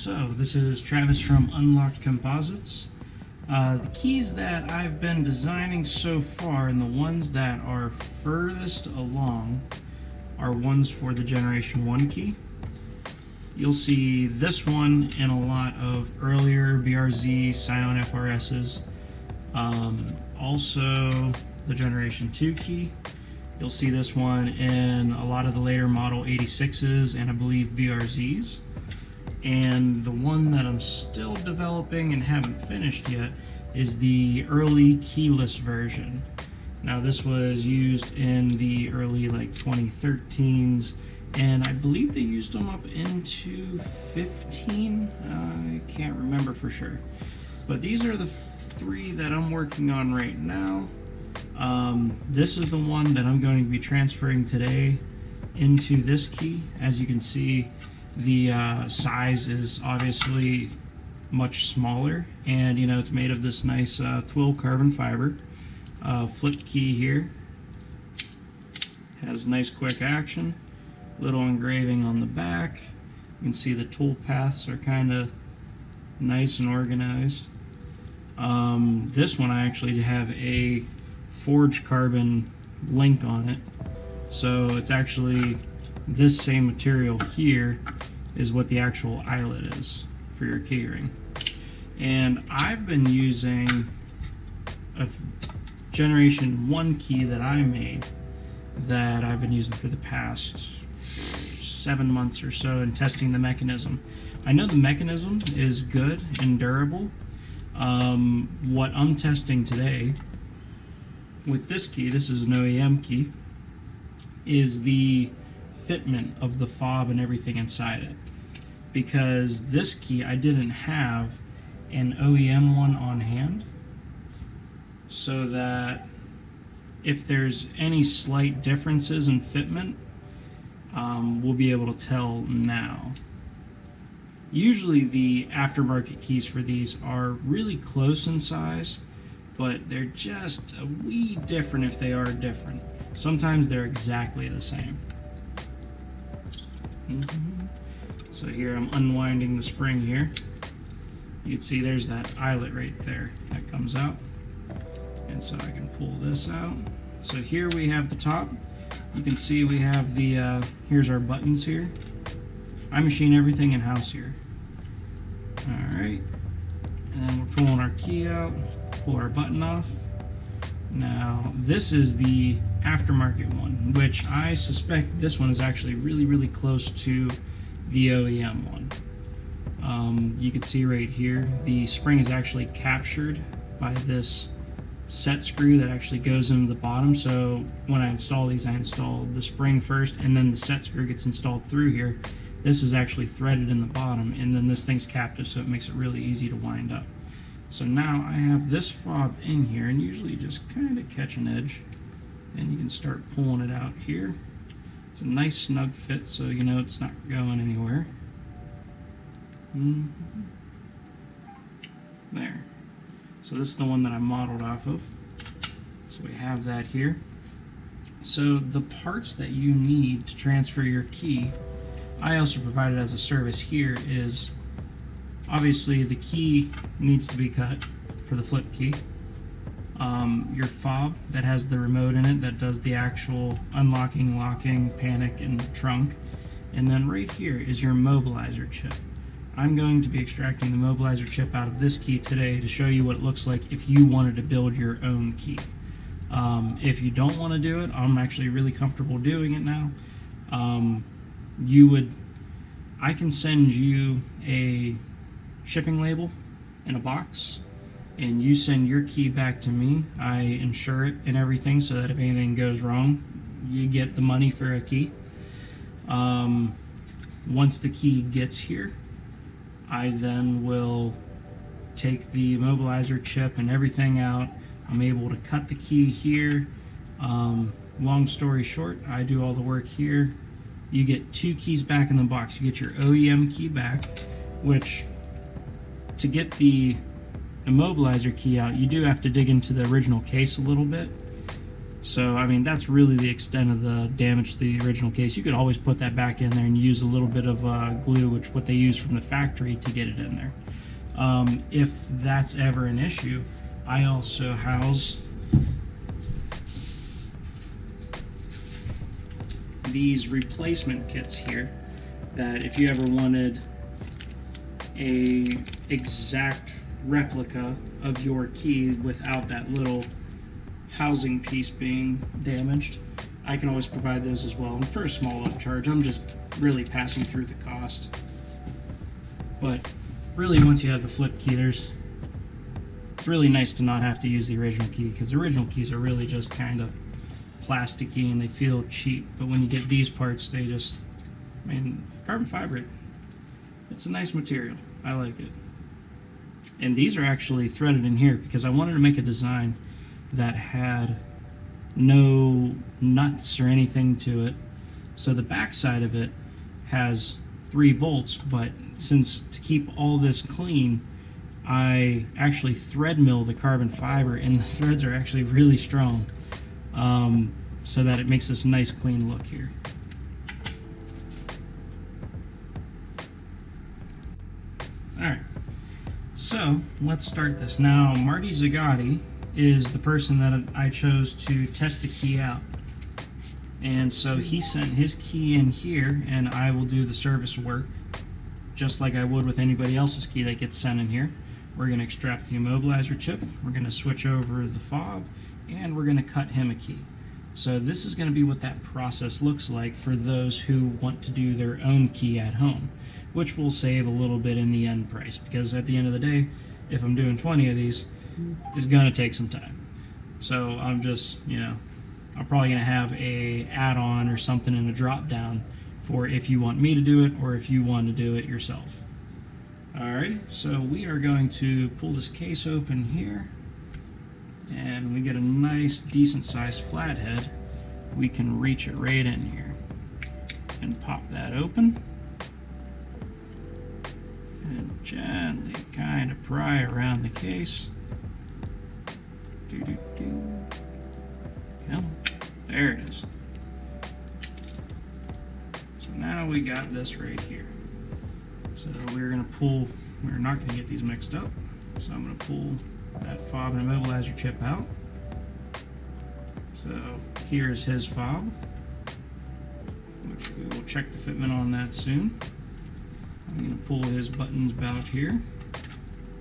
So, this is Travis from Unlocked Composites. The keys that I've been designing so far, and the ones that are furthest along, are ones for the Generation 1 key. You'll see this one in a lot of earlier BRZ Scion FRSs. Also, the Generation 2 key. You'll see this one in a lot of the later Model 86s and I believe BRZs. And the one that I'm still developing and haven't finished yet is the early keyless version. Now this was used in the early 2013s, and I believe they used them up into 15. I can't remember for sure. But these are the three that I'm working on right now. This is the one that I'm going to be transferring today into this key. As you can see, the size is obviously much smaller, and it's made of this nice twill carbon fiber. Flip key here has nice quick action, little engraving on the back. You can see the tool paths are kind of nice and organized. This one I actually have a forged carbon link on it, so it's actually this same material here is what the actual eyelet is for your keyring. And I've been using a Generation 1 key that I made that I've been using for the past 7 months or so and testing the mechanism. I know the mechanism is good and durable. What I'm testing today with this key, this is an OEM key, is the fitment of the fob and everything inside it. Because this key, I didn't have an OEM one on hand, so that if there's any slight differences in fitment, we'll be able to tell now. Usually the aftermarket keys for these are really close in size, but they're just a wee different if they are different. Sometimes they're exactly the same. So here I'm unwinding the spring here. You can see there's that eyelet right there that comes out. And so I can pull this out. So here we have the top. You can see we have the, here's our buttons here. I machine everything in-house here. Alright. And then we're pulling our key out, pull our button off. Now, this is the aftermarket one, which I suspect this one is actually really close to the OEM one. You can see right here, the spring is actually captured by this set screw that actually goes into the bottom. So when I install these, I install the spring first, and then the set screw gets installed through here. This is actually threaded in the bottom, and then this thing's captive, so it makes it really easy to wind up. So now I have this fob in here, and usually just kind of catch an edge, and you can start pulling it out here. It's a nice snug fit, so you know it's not going anywhere. There. So this is the one that I modeled off of. So we have that here. So the parts that you need to transfer your key, I also provided as a service here, is obviously the key needs to be cut for the flip key. Your fob that has the remote in it that does the actual unlocking, locking, panic, and trunk. And then right here is your mobilizer chip. I'm going to be extracting the mobilizer chip out of this key today to show you what it looks like if you wanted to build your own key. If you don't want to do it, I'm actually really comfortable doing it now. I can send you a shipping label in a box, and you send your key back to me. I insure it and everything so that if anything goes wrong, you get the money for a key. Once the key gets here, I then will take the mobilizer chip and everything out. I'm able to cut the key here. Long story short, I do all the work here. You get 2 keys back in the box. You get your OEM key back, which to get the immobilizer key out, you do have to dig into the original case a little bit. So, I mean, that's really the extent of the damage to the original case. You could always put that back in there and use a little bit of glue, which what they use from the factory, to get it in there. If that's ever an issue, I also house these replacement kits here that if you ever wanted a exact replica of your key without that little housing piece being damaged, I can always provide those as well. And for a small upcharge, I'm just really passing through the cost. But really, once you have the flip key, it's really nice to not have to use the original key, because the original keys are really just kind of plasticky and they feel cheap. But when you get these parts, they just, I mean, carbon fiber, it's a nice material. I like it. And these are actually threaded in here because I wanted to make a design that had no nuts or anything to it. So the back side of it has 3 bolts, but since to keep all this clean, I actually thread mill the carbon fiber, and the threads are actually really strong, so that it makes this nice clean look here. Alright, so let's start this. Now, Marty Zagatti is the person that I chose to test the key out. And so he sent his key in here, and I will do the service work just like I would with anybody else's key that gets sent in here. We're going to extract the immobilizer chip, we're going to switch over the fob, and we're going to cut him a key. So this is going to be what that process looks like for those who want to do their own key at home, which will save a little bit in the end price, because at the end of the day, if I'm doing 20 of these, it's going to take some time. So I'm just, I'm probably going to have a add-on or something in a drop-down for if you want me to do it or if you want to do it yourself. Alright, so we are going to pull this case open here, and we get a nice decent sized flathead. We can reach it right in here and pop that open and gently kind of pry around the case. Come on. There it is. So now we got this right here. So we're not going to get these mixed up. So I'm going to pull that fob and immobilizer chip out. So here's his fob, which we will check the fitment on that soon. I'm going to pull his buttons about here.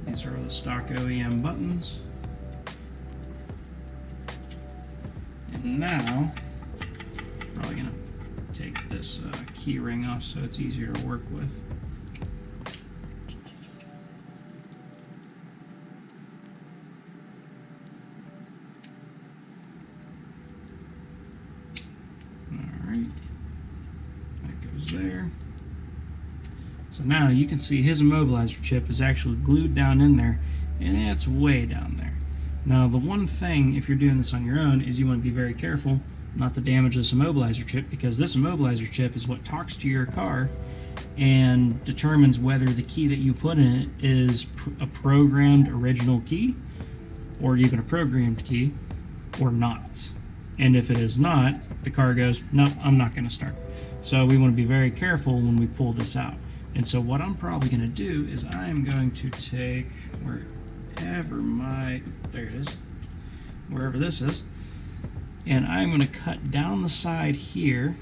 These are the stock OEM buttons. And now, probably going to take this key ring off so it's easier to work with. Alright, that goes there. So now you can see his immobilizer chip is actually glued down in there, and it's way down there. Now the one thing, if you're doing this on your own, is you want to be very careful not to damage this immobilizer chip, because this immobilizer chip is what talks to your car and determines whether the key that you put in it is a programmed original key or even a programmed key or not. And if it is not, the car goes, no, I'm not going to start. So we want to be very careful when we pull this out. And so what I'm probably going to do is I'm going to take wherever this is, and I'm going to cut down the side here,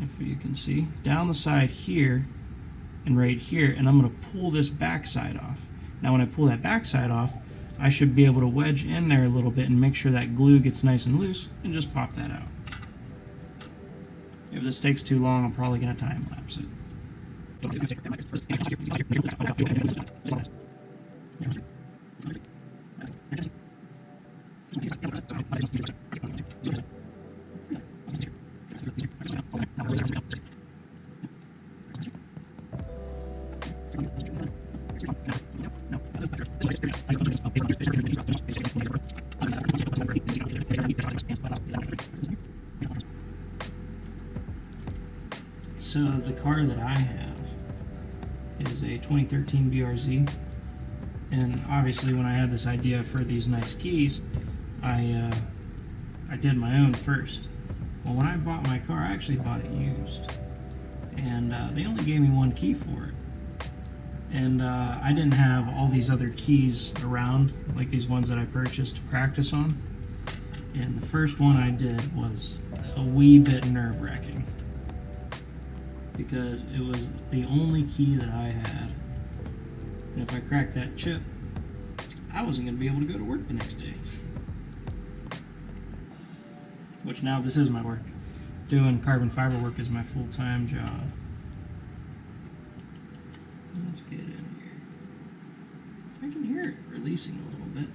if you can see, down the side here and right here, and I'm going to pull this back side off. Now when I pull that back side off, I should be able to wedge in there a little bit and make sure that glue gets nice and loose and just pop that out. If this takes too long, I'm probably going to time lapse it. So the car that I have is a 2013 BRZ, and obviously when I had this idea for these nice keys, I I did my own first. Well, when I bought my car, I actually bought it used, and they only gave me one key for it. And I didn't have all these other keys around, like these ones that I purchased to practice on. And the first one I did was a wee bit nerve-wracking, because it was the only key that I had. And if I cracked that chip, I wasn't going to be able to go to work the next day. Which now this is my work. Doing carbon fiber work is my full-time job. Let's get in here. I can hear it releasing a little bit.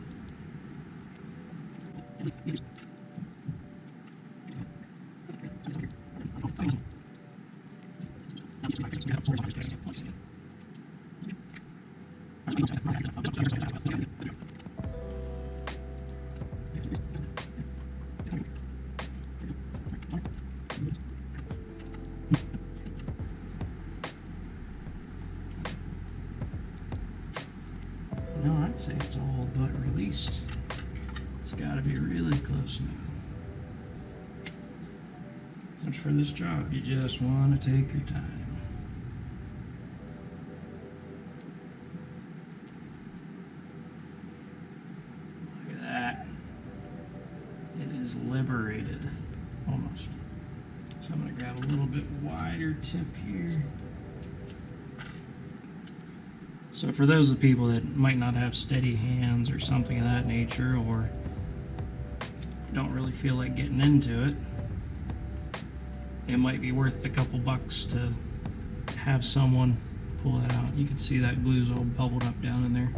No, I'd say it's all but released. It's got to be really close now. Much for this job, you just want to take your time. Look at that. It is liberated, almost. So I'm going to grab a little bit wider tip here. So for those of the people that might not have steady hands or something of that nature, or don't really feel like getting into it, it might be worth a couple bucks to have someone pull that out. You can see that glue's all bubbled up down in there.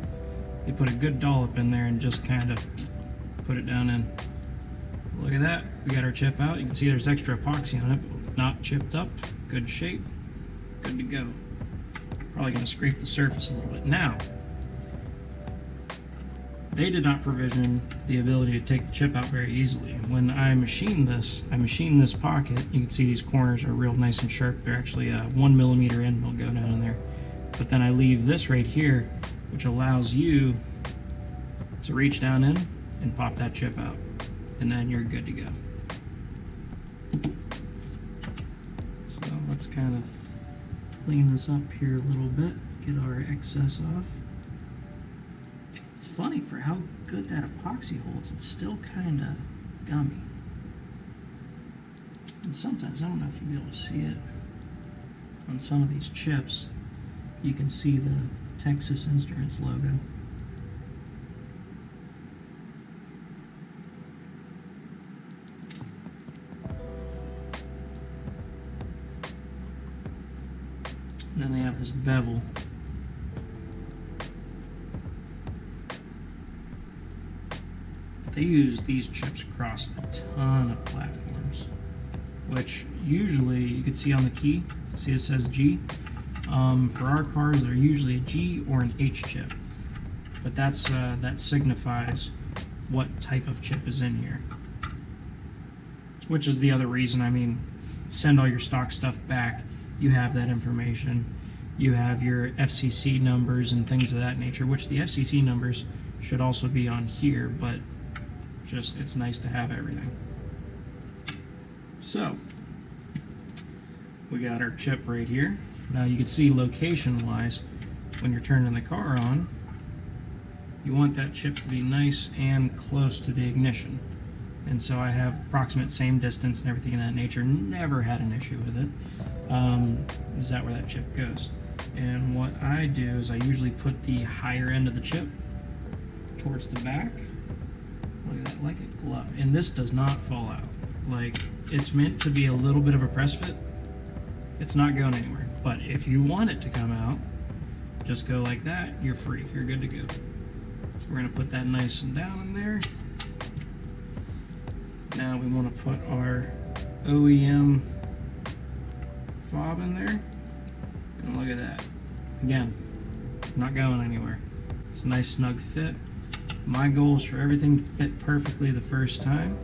They put a good dollop in there and just kind of put it down in. Look at that. We got our chip out. You can see there's extra epoxy on it, but not chipped up. Good shape. Good to go. Probably going to scrape the surface a little bit. Now, they did not provision the ability to take the chip out very easily. When I machined this pocket. You can see these corners are real nice and sharp. They're actually a 1 millimeter end will go down in there. But then I leave this right here, which allows you to reach down in and pop that chip out. And then you're good to go. So let's kind of clean this up here a little bit, get our excess off. It's funny, for how good that epoxy holds, it's still kind of gummy. And sometimes, I don't know if you'll be able to see it, on some of these chips, you can see the Texas Instruments logo. And then they have this bevel. They use these chips across a ton of platforms, which usually you can see on the key. See it says G. For our cars, they're usually a G or an H chip, but that signifies what type of chip is in here. Which is the other reason. I mean, send all your stock stuff back. You have that information. You have your FCC numbers and things of that nature, which the FCC numbers should also be on here, but just it's nice to have everything. So we got our chip right here. Now you can see location-wise, when you're turning the car on, you want that chip to be nice and close to the ignition. And so I have approximate same distance and everything of that nature. Never had an issue with it. Is that where that chip goes? And what I do is I usually put the higher end of the chip towards the back. Look at that, like a glove. And this does not fall out. Like, it's meant to be a little bit of a press fit. It's not going anywhere. But if you want it to come out, just go like that. You're free. You're good to go. So we're going to put that nice and down in there. Now we want to put our OEM fob in there. And look at that. Again, not going anywhere. It's a nice snug fit. My goal is for everything to fit perfectly the first time,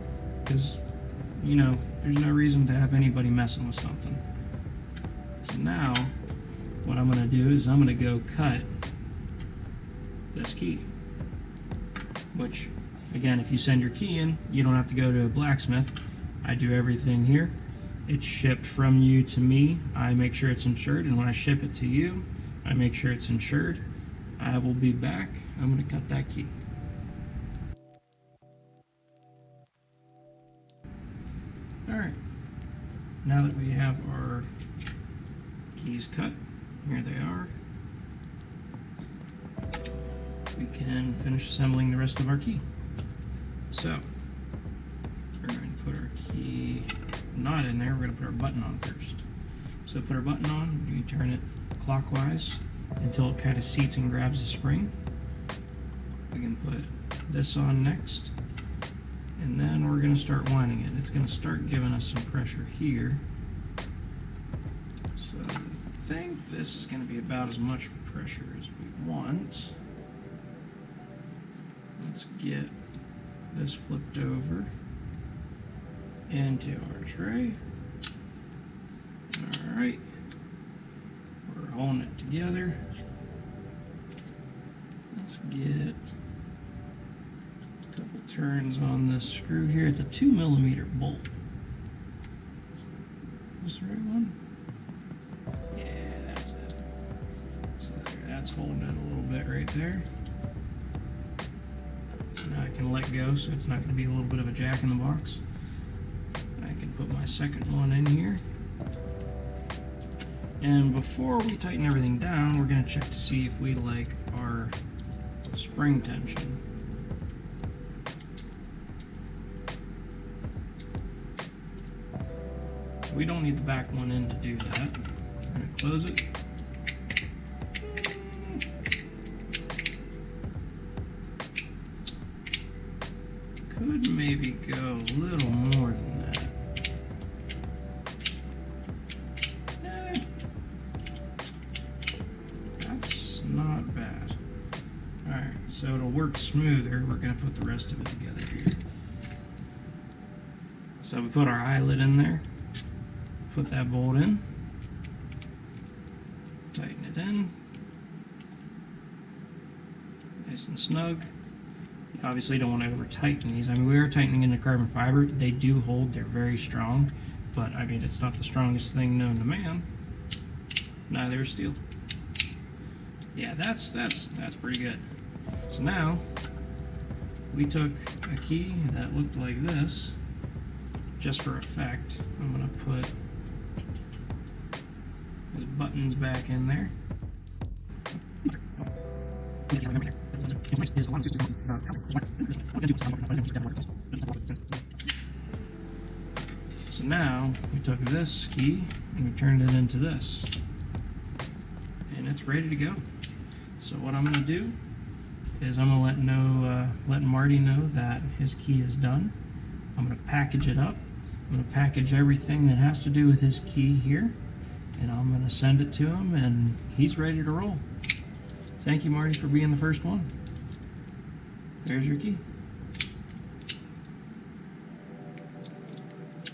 because, you know, there's no reason to have anybody messing with something. So now, what I'm going to do is I'm going to go cut this key, which Again, if you send your key in, you don't have to go to a blacksmith. I do everything here. It's shipped from you to me. I make sure it's insured, and when I ship it to you, I make sure it's insured. I will be back. I'm going to cut that key. Alright, now that we have our keys cut, here they are, we can finish assembling the rest of our key. So, we're going to put our key not in there, we're going to put our button on first. So put our button on, we turn it clockwise until it kind of seats and grabs the spring. We can put this on next, and then we're going to start winding it. It's going to start giving us some pressure here. So I think this is going to be about as much pressure as we want. Let's get this flipped over into our tray. Alright, we're holding it together. Let's get a couple turns on this screw here. It's a 2mm bolt. Is this the right one? Yeah, that's it. So there, that's holding it a little bit right there. So now I can let go so it's not going to be a little bit of a jack in the box. I can put my second one in here. And before we tighten everything down, we're going to check to see if we like our spring tension. So we don't need the back one in to do that. I'm going to close it. Could maybe go a little more than that. That's not bad. Alright, so it'll work smoother. We're going to put the rest of it together here. So we put our eyelet in there. Put that bolt in. Tighten it in. Nice and snug. You obviously don't want to over tighten these. I mean, we are tightening into carbon fiber. They do hold, they're very strong, but I mean, it's not the strongest thing known to man. Neither is steel. Yeah, that's pretty good. So now we took a key that looked like this, just for effect. I'm gonna put his buttons back in there. So now we took this key and we turned it into this, and it's ready to go. So what I'm going to do is I'm going to let Marty know that his key is done. I'm going to package it up. I'm going to package everything that has to do with his key here, and I'm going to send it to him, and he's ready to roll. Thank you, Marty, for being the first one. There's your key.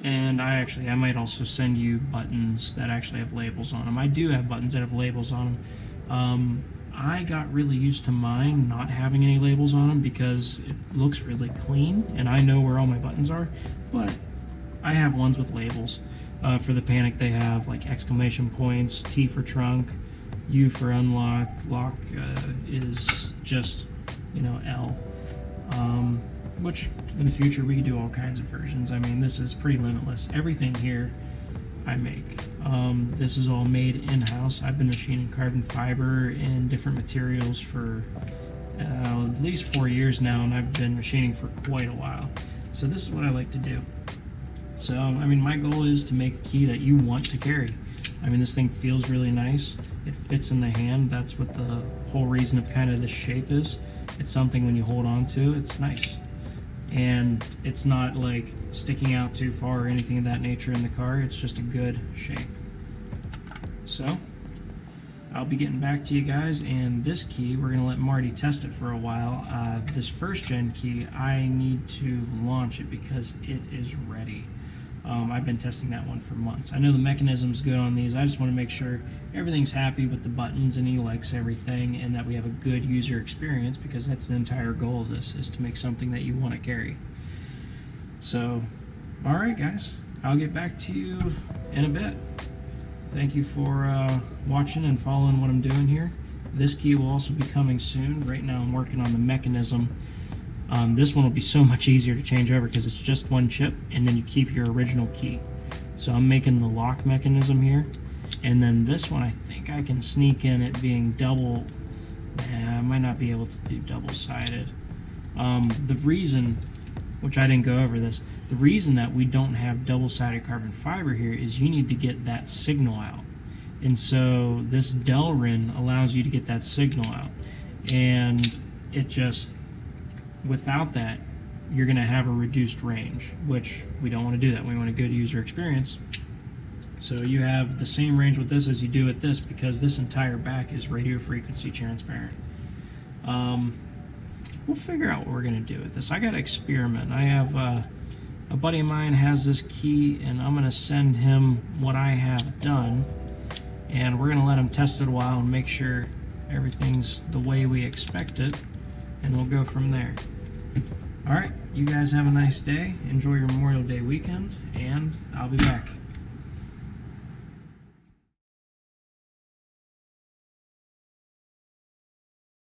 And I might also send you buttons that actually have labels on them. I do have buttons that have labels on them. I got really used to mine not having any labels on them because it looks really clean, and I know where all my buttons are, but I have ones with labels. For the Panic, they have like exclamation points, T for trunk, U for unlock, lock is just, L. Which in the future we could do all kinds of versions. I mean, this is pretty limitless. Everything here I make. This is all made in-house. I've been machining carbon fiber and different materials for at least 4 years now, and I've been machining for quite a while. So this is what I like to do. So, I mean, my goal is to make a key that you want to carry. I mean, this thing feels really nice. It fits in the hand. That's what the whole reason of kind of this shape is. It's something when you hold on to, it's nice. And it's not like sticking out too far or anything of that nature in the car. It's just a good shape. So, I'll be getting back to you guys, and this key, we're going to let Marty test it for a while. This first gen key, I need to launch it because it is ready. I've been testing that one for months. I know the mechanism's good on these. I just want to make sure everything's happy with the buttons and he likes everything, and that we have a good user experience, because that's the entire goal of this, is to make something that you want to carry. So, alright guys, I'll get back to you in a bit. Thank you for watching and following what I'm doing here. This key will also be coming soon. Right now I'm working on the mechanism. This one will be so much easier to change over because it's just one chip, and then you keep your original key. So I'm making the lock mechanism here, and then this one I think I can sneak in it being double. I might not be able to do double-sided. The reason, which I didn't go over this, the reason that we don't have double-sided carbon fiber here is you need to get that signal out. And so this Delrin allows you to get that signal out. And it just, without that, you're going to have a reduced range, which we don't want to do that. We want a good user experience. So you have the same range with this as you do with this, because this entire back is radio frequency transparent. We'll figure out what we're going to do with this. I got to experiment. I have a buddy of mine has this key, and I'm going to send him what I have done, and we're going to let him test it a while and make sure everything's the way we expect it, and we'll go from there. Alright, you guys have a nice day. Enjoy your Memorial Day weekend, and I'll be back.